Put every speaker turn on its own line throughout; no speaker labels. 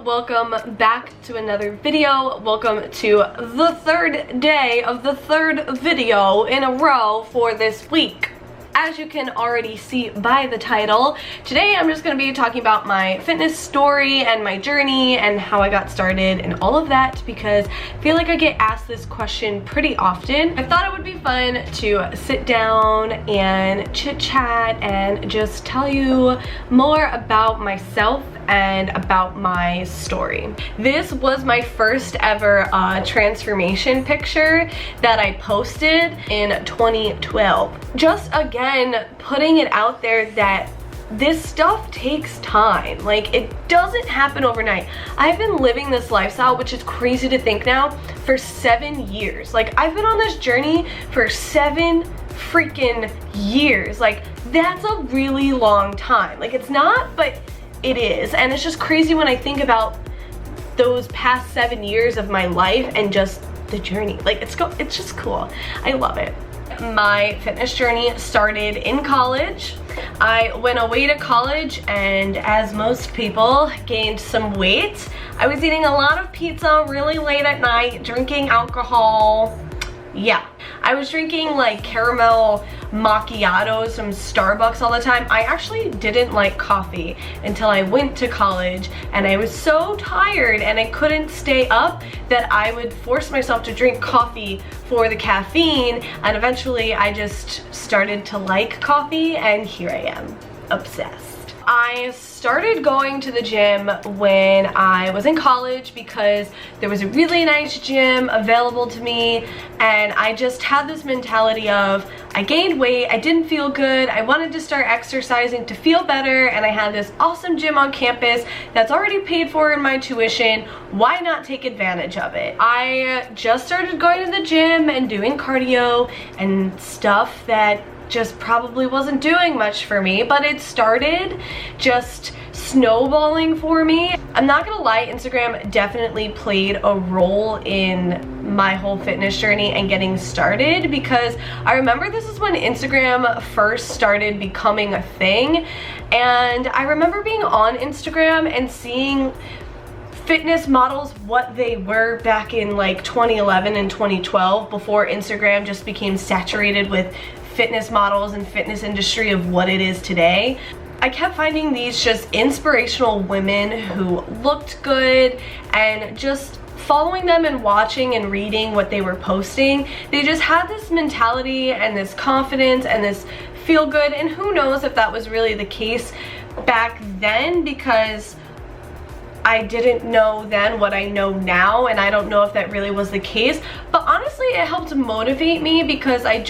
welcome back to another video. Welcome to the third day of the third video in a row for this week. As you can already see by the title, today I'm just going to be talking about my fitness story and my journey and how I got started and all of that, because I feel like I get asked this question pretty often. I thought it would be fun to sit down and chit chat and just tell you more about myself and about my story. This was my first ever transformation picture that I posted in 2012. Just again, putting it out there that this stuff takes time. Like, it doesn't happen overnight. I've been living this lifestyle, which is crazy to think now, for 7 years. Like, I've been on this journey for 7 freaking years. Like, that's a really long time. Like, it's not, but it is. And it's just crazy when I think about those past 7 years of my life and just the journey. Like, it's just cool. I love it. My fitness journey started in college. I went away to college and, as most people, gained some weight. I was eating a lot of pizza really late at night, drinking alcohol. Yeah, I was drinking like caramel macchiatos from Starbucks all the time. I actually didn't like coffee until I went to college, and I was so tired and I couldn't stay up that I would force myself to drink coffee for the caffeine, and eventually I just started to like coffee, and here I am, obsessed. I started going to the gym when I was in college because there was a really nice gym available to me, and I just had this mentality of, I gained weight, I didn't feel good, I wanted to start exercising to feel better, and I had this awesome gym on campus that's already paid for in my tuition. Why not take advantage of it? I just started going to the gym and doing cardio and stuff that just probably wasn't doing much for me, but it started just snowballing for me. I'm not gonna lie, Instagram definitely played a role in my whole fitness journey and getting started, because I remember this is when Instagram first started becoming a thing, and I remember being on Instagram and seeing fitness models what they were back in like 2011 and 2012, before Instagram just became saturated with fitness models and fitness industry of what it is today. I kept finding these just inspirational women who looked good, and just following them and watching and reading what they were posting, they just had this mentality and this confidence and this feel good. And who knows if that was really the case back then, because I didn't know then what I know now, and I don't know if that really was the case. But honestly, it helped motivate me, because I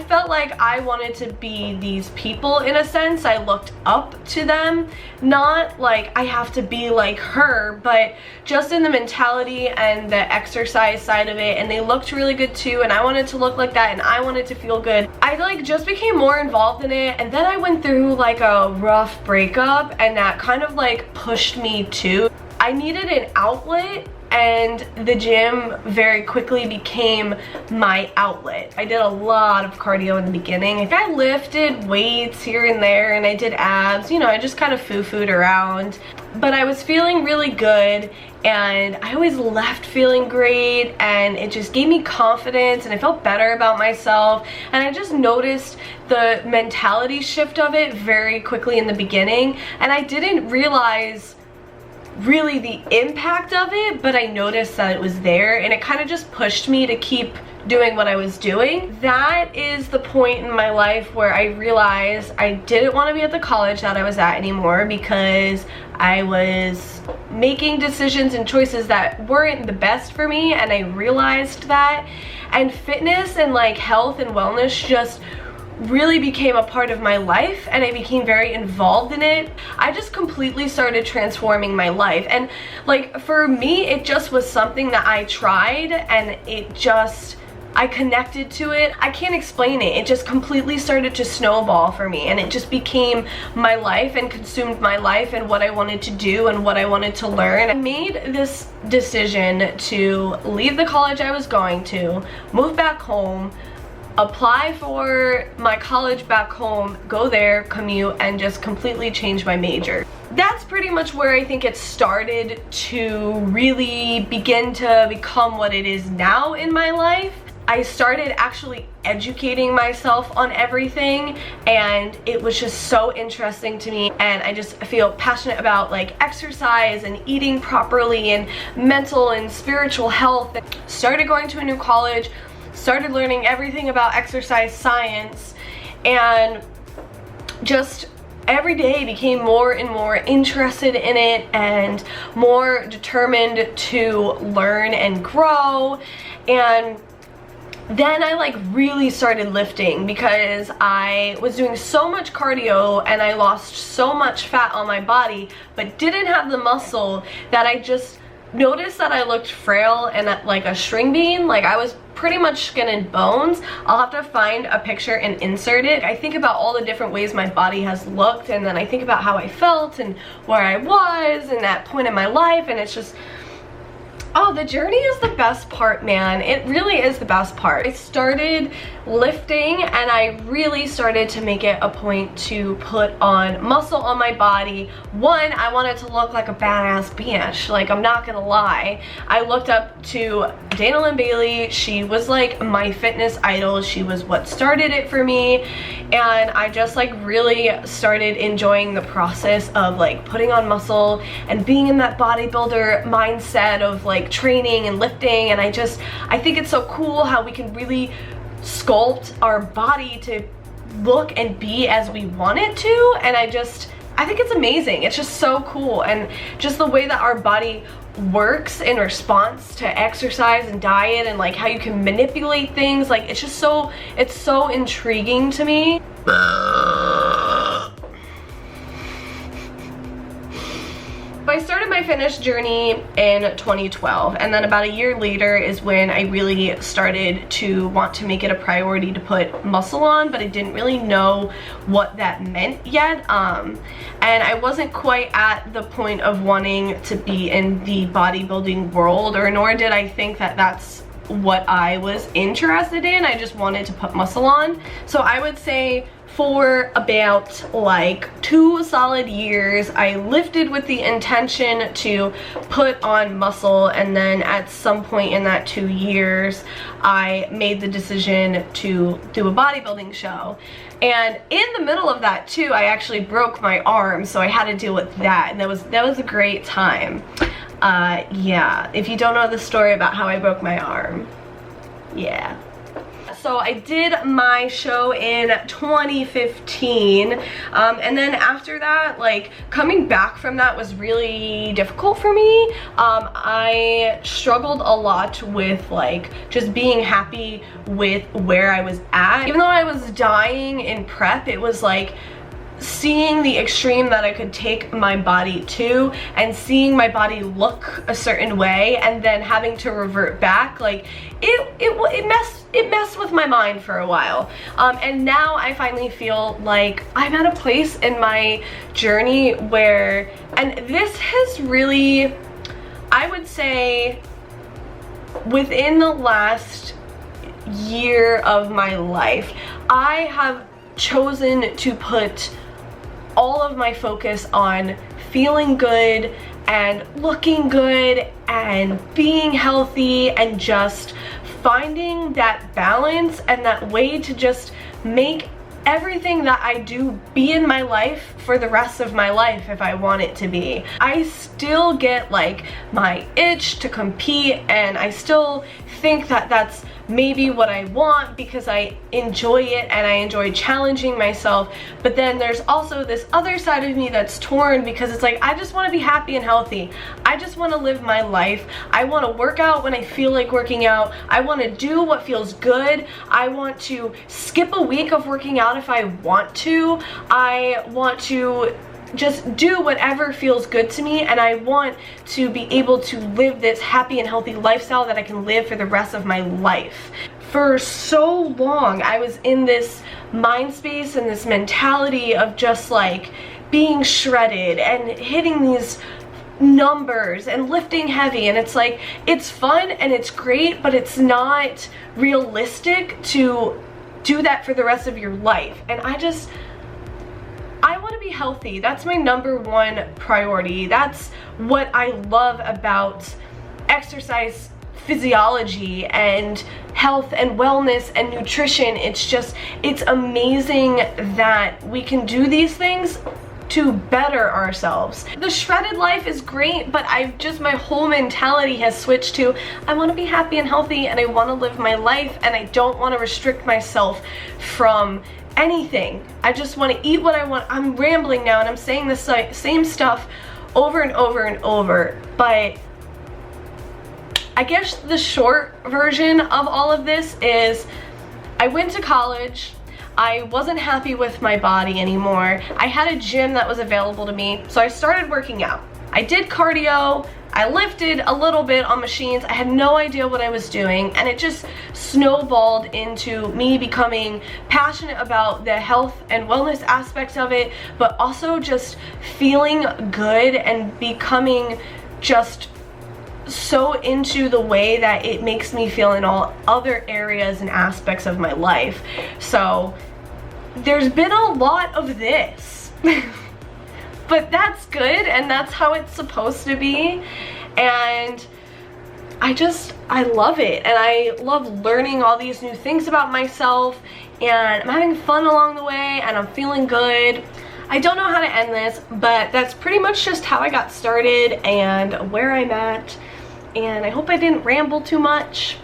felt like I wanted to be these people in a sense. I looked up to them, not like I have to be like her, but just in the mentality and the exercise side of it. And they looked really good too, and I wanted to look like that, and I wanted to feel good. I like just became more involved in it, and then I went through like a rough breakup, and that kind of like pushed me too. I needed an outlet, and the gym very quickly became my outlet. I did a lot of cardio in the beginning. I lifted weights here and there, and I did abs. You know, I just kind of foo-fooed around. But I was feeling really good, and I always left feeling great, and it just gave me confidence, and I felt better about myself. And I just noticed the mentality shift of it very quickly in the beginning, and I didn't realize really the impact of it, but I noticed that it was there, and it kind of just pushed me to keep doing what I was doing. That is the point in my life where I realized I didn't want to be at the college that I was at anymore, because I was making decisions and choices that weren't the best for me, and I realized that. And fitness and like health and wellness just really became a part of my life, and I became very involved in it. I just completely started transforming my life, and like for me, it just was something that I tried, and I connected to it. I can't explain it. It just completely started to snowball for me, and it just became my life and consumed my life and what I wanted to do and what I wanted to learn. I made this decision to leave the college I was going to, move back home, apply for my college back home, go there, commute, and just completely change my major. That's pretty much where I think it started to really begin to become what it is now in my life. I started actually educating myself on everything, and it was just so interesting to me, and I just feel passionate about like exercise and eating properly and mental and spiritual health. Started going to a new college, started learning everything about exercise science, and just every day became more and more interested in it and more determined to learn and grow. And then I like really started lifting because I was doing so much cardio and I lost so much fat on my body but didn't have the muscle, that I just noticed that I looked frail and like a string bean. Like I was pretty much skin and bones. I'll have to find a picture and insert it. I think about all the different ways my body has looked, and then I think about how I felt and where I was in that point in my life, and it's just, oh, the journey is the best part, man. It really is the best part. I started lifting and I really started to make it a point to put on muscle on my body. One, I wanted to look like a badass bitch. Like, I'm not gonna lie. I looked up to Dana Lynn Bailey. She was like my fitness idol. She was what started it for me. And I just like really started enjoying the process of like putting on muscle and being in that bodybuilder mindset of like training and lifting. And I think it's so cool how we can really sculpt our body to look and be as we want it to. And I think it's amazing. It's just so cool. And just the way that our body works in response to exercise and diet, and like how you can manipulate things, like it's so intriguing to me. I started my fitness journey in 2012, and then about a year later is when I really started to want to make it a priority to put muscle on, but I didn't really know what that meant yet. And I wasn't quite at the point of wanting to be in the bodybuilding world, or nor did I think that that's what I was interested in. I just wanted to put muscle on. So I would say for about like 2 solid years, I lifted with the intention to put on muscle, and then at some point in that 2 years, I made the decision to do a bodybuilding show. And in the middle of that too, I actually broke my arm, so I had to deal with that, and that was a great time. Yeah, if you don't know the story about how I broke my arm, yeah. So I did my show in 2015, and then after that, like coming back from that was really difficult for me. I struggled a lot with like just being happy with where I was at. Even though I was dying in prep, it was like seeing the extreme that I could take my body to, and seeing my body look a certain way and then having to revert back, like it messed with my mind for a while. And now I finally feel like I'm at a place in my journey where, and this has really, I would say within the last year of my life, I have chosen to put all of my focus on feeling good and looking good and being healthy, and just finding that balance and that way to just make everything that I do be in my life for the rest of my life if I want it to be. I still get like my itch to compete, and I still think that that's maybe what I want because I enjoy it and I enjoy challenging myself. But then there's also this other side of me that's torn, because it's like I just want to be happy and healthy. I just want to live my life. I want to work out when I feel like working out. I want to do what feels good. I want to skip a week of working out if I want to. I want to just do whatever feels good to me, and I want to be able to live this happy and healthy lifestyle that I can live for the rest of my life. For so long, I was in this mind space and this mentality of just like being shredded and hitting these numbers and lifting heavy, and it's like, it's fun and it's great, but it's not realistic to do that for the rest of your life. And I want to be healthy. That's my #1 priority. That's what I love about exercise physiology and health and wellness and nutrition. It's amazing that we can do these things to better ourselves. The shredded life is great, but my whole mentality has switched to, I want to be happy and healthy, and I want to live my life, and I don't want to restrict myself from anything. I just want to eat what I want. I'm rambling now and I'm saying the same stuff over and over and over, but I guess the short version of all of this is I went to college. I wasn't happy with my body anymore. I had a gym that was available to me, so I started working out. I did cardio, I lifted a little bit on machines. I had no idea what I was doing, and it just snowballed into me becoming passionate about the health and wellness aspects of it, but also just feeling good and becoming just so into the way that it makes me feel in all other areas and aspects of my life. So there's been a lot of this but that's good, and that's how it's supposed to be, and I love it, and I love learning all these new things about myself, and I'm having fun along the way, and I'm feeling good. I don't know how to end this, but that's pretty much just how I got started and where I'm at. And I hope I didn't ramble too much,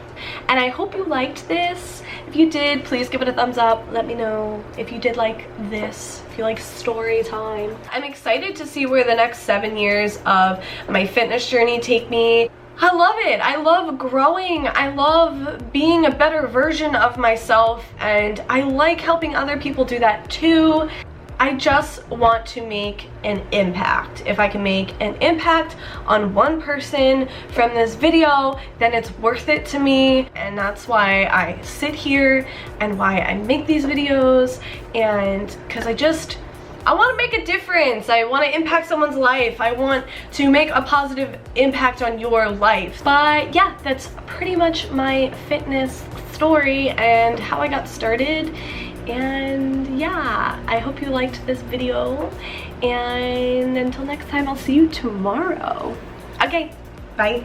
and I hope you liked this. If you did, please give it a thumbs up. Let me know if you did like this, if you like story time. I'm excited to see where the next 7 years of my fitness journey take me. I love it. I love growing. I love being a better version of myself, and I like helping other people do that too. I just want to make an impact. If I can make an impact on one person from this video, then it's worth it to me. And that's why I sit here and why I make these videos, and because I want to make a difference. I want to impact someone's life. I want to make a positive impact on your life. But yeah, that's pretty much my fitness story and how I got started. And yeah, I hope you liked this video, and until next time, I'll see you tomorrow. Okay, bye.